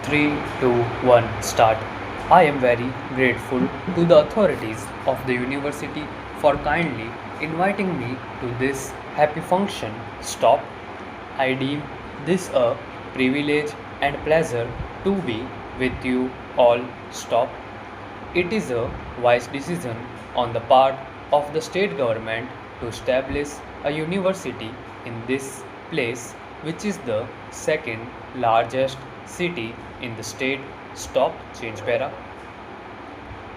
3, 2, 1, start. I am very grateful to the authorities of the university for kindly inviting me to this happy function. Stop. I deem this a privilege and pleasure to be with you all. Stop. It is a wise decision on the part of the state government to establish a university in this place, which is the second largest city in the state. Stop, change para.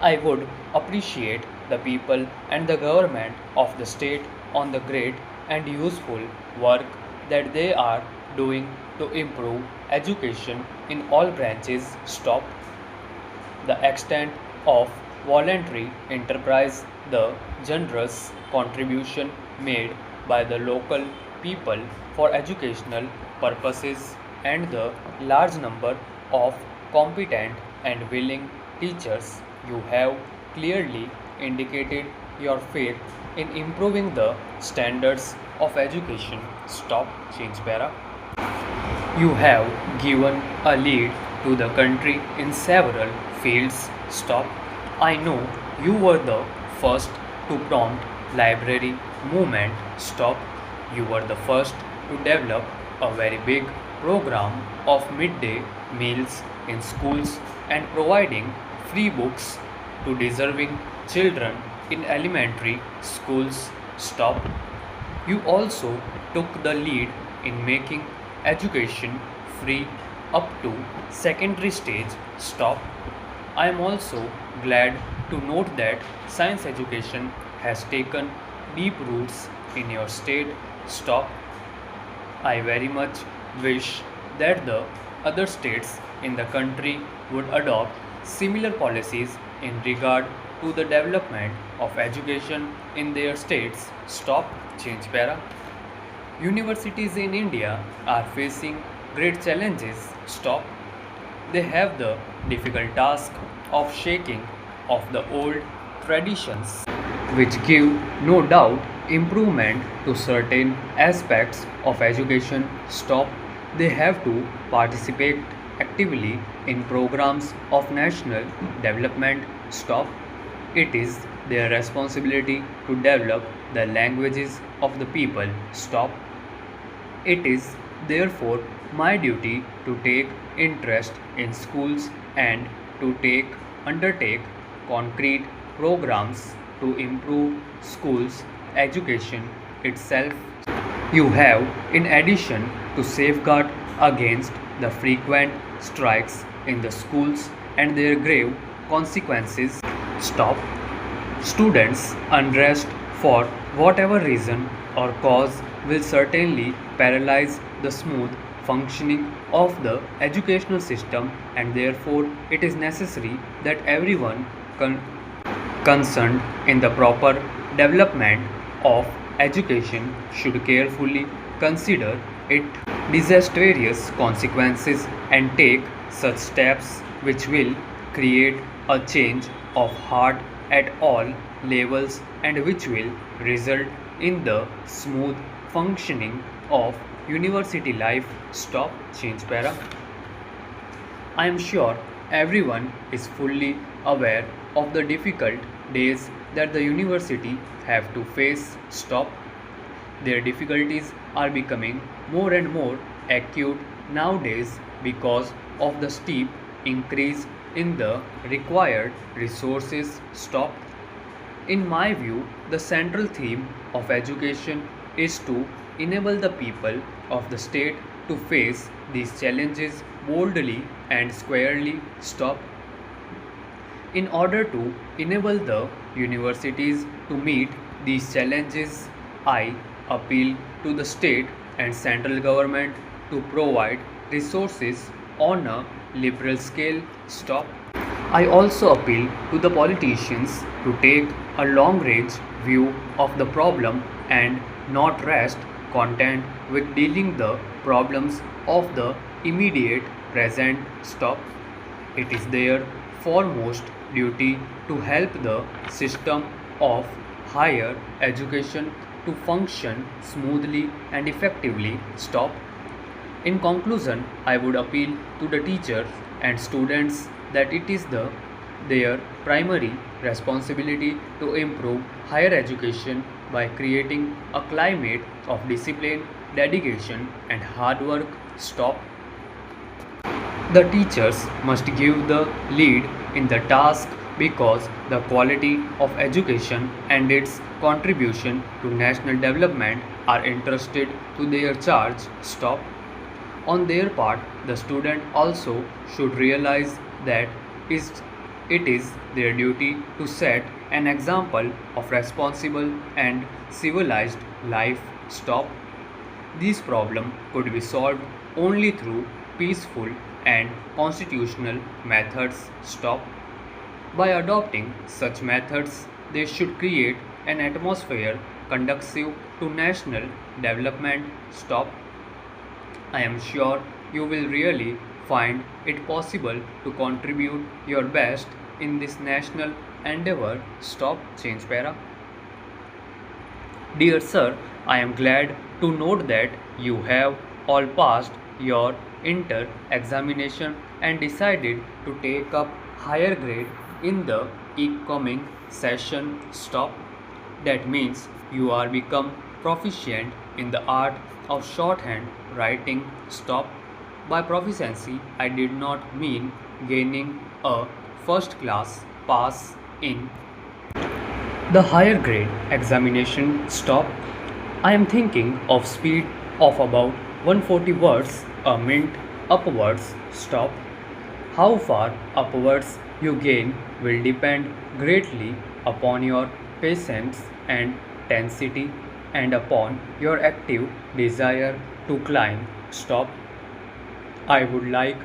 I would appreciate the people and the government of the state on the great and useful work that they are doing to improve education in all branches. Stop. The extent of voluntary enterprise, the generous contribution made by the local people for educational purposes, and the large number of competent and willing teachers. You have clearly indicated your faith in improving the standards of education. Stop, change para. You have given a lead to the country in several fields. Stop. I know you were the first to prompt library movement. Stop. You were the first to develop a very big program of midday meals in schools and providing free books to deserving children in elementary schools. Stop. You also took the lead in making education free up to secondary stage. Stop. I am also glad to note that science education has taken deep roots in your state. Stop. I very much wish that the other states in the country would adopt similar policies in regard to the development of education in their states. Stop, change para. Universities in India are facing great challenges. Stop. They have the difficult task of shaking off the old traditions, which give no doubt improvement to certain aspects of education. Stop. They have to participate actively in programs of national development. Stop. It is their responsibility to develop the languages of the people. Stop. It is therefore my duty to take interest in schools and to undertake concrete programs to improve schools education itself. You have, in addition, to safeguard against the frequent strikes in the schools and their grave consequences. Stop. Students' unrest for whatever reason or cause will certainly paralyze the smooth functioning of the educational system, and therefore it is necessary that everyone concerned in the proper development of education should carefully consider its disastrous consequences and take such steps which will create a change of heart at all levels and which will result in the smooth functioning of university life. Stop, change para. I am sure everyone is fully aware of the difficult days that the university have to face. Stop. Their difficulties are becoming more and more acute nowadays because of the steep increase in the required resources. Stop. In my view, the central theme of education is to enable the people of the state to face these challenges boldly and squarely. Stop. In order to enable the universities to meet these challenges, I appeal to the state and central government to provide resources on a liberal scale. Stop. I also appeal to the politicians to take a long range view of the problem and not rest content with dealing the problems of the immediate present. Stop. It is their foremost duty to help the system of higher education to function smoothly and effectively. Stop. In conclusion, I would appeal to the teachers and students that it is their primary responsibility to improve higher education by creating a climate of discipline, dedication, and hard work. Stop. The teachers must give the lead in the task because the quality of education and its contribution to national development are entrusted to their charge. Stop. On their part, the student also should realize that is- it is their duty to set an example of responsible and civilized life. Stop. This problem could be solved only through peaceful and constitutional methods. Stop. By adopting such methods, they should create an atmosphere conducive to national development. Stop. I am sure you will really find it possible to contribute your best in this national endeavor. Stop. Change para. Dear sir, I am glad to note that you have all passed your inter examination and decided to take up higher grade in the incoming session. Stop. That means you are become proficient in the art of shorthand writing. Stop. By proficiency, I did not mean gaining a first class pass in the higher grade examination. Stop. I am thinking of speed of about 140 words a minute upwards. Stop. How far upwards you gain will depend greatly upon your patience and intensity and upon your active desire to climb. Stop. I would like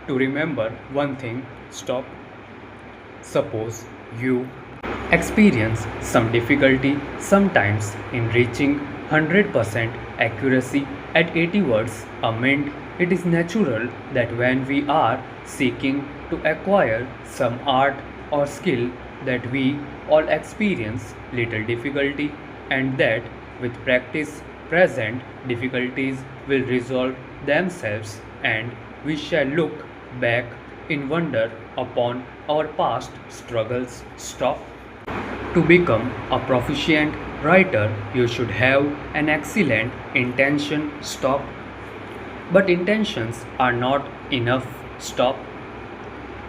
to remember one thing. Stop. Suppose you experience some difficulty sometimes in reaching 100% accuracy at 80 words a minute. It is natural that when we are seeking to acquire some art or skill that we all experience little difficulty and that with practice present difficulties will resolve themselves and we shall look back in wonder upon our past struggles. Stop. To become a proficient writer, you should have an excellent intention. Stop. But intentions are not enough. Stop.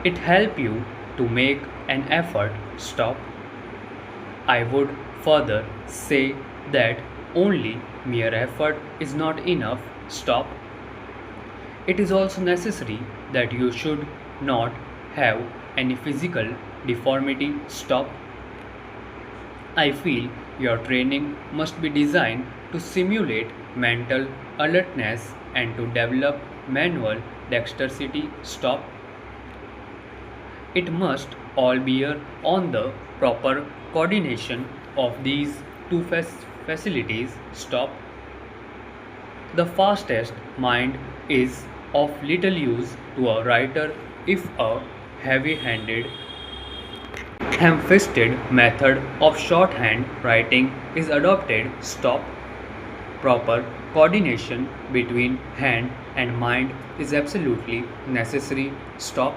It helps you to make an effort. Stop. I would further say that only mere effort is not enough. Stop. It is also necessary that you should not have any physical deformity. Stop. I feel your training must be designed to simulate mental alertness and to develop manual dexterity. Stop. It must all bear on the proper coordination of these two facilities. Stop. The fastest mind is of little use to a writer if a heavy handed ham-fisted method of shorthand writing is adopted. Stop. Proper coordination between hand and mind is absolutely necessary. Stop.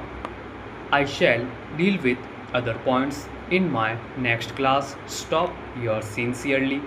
I shall deal with other points in my next class. Stop. Yours sincerely,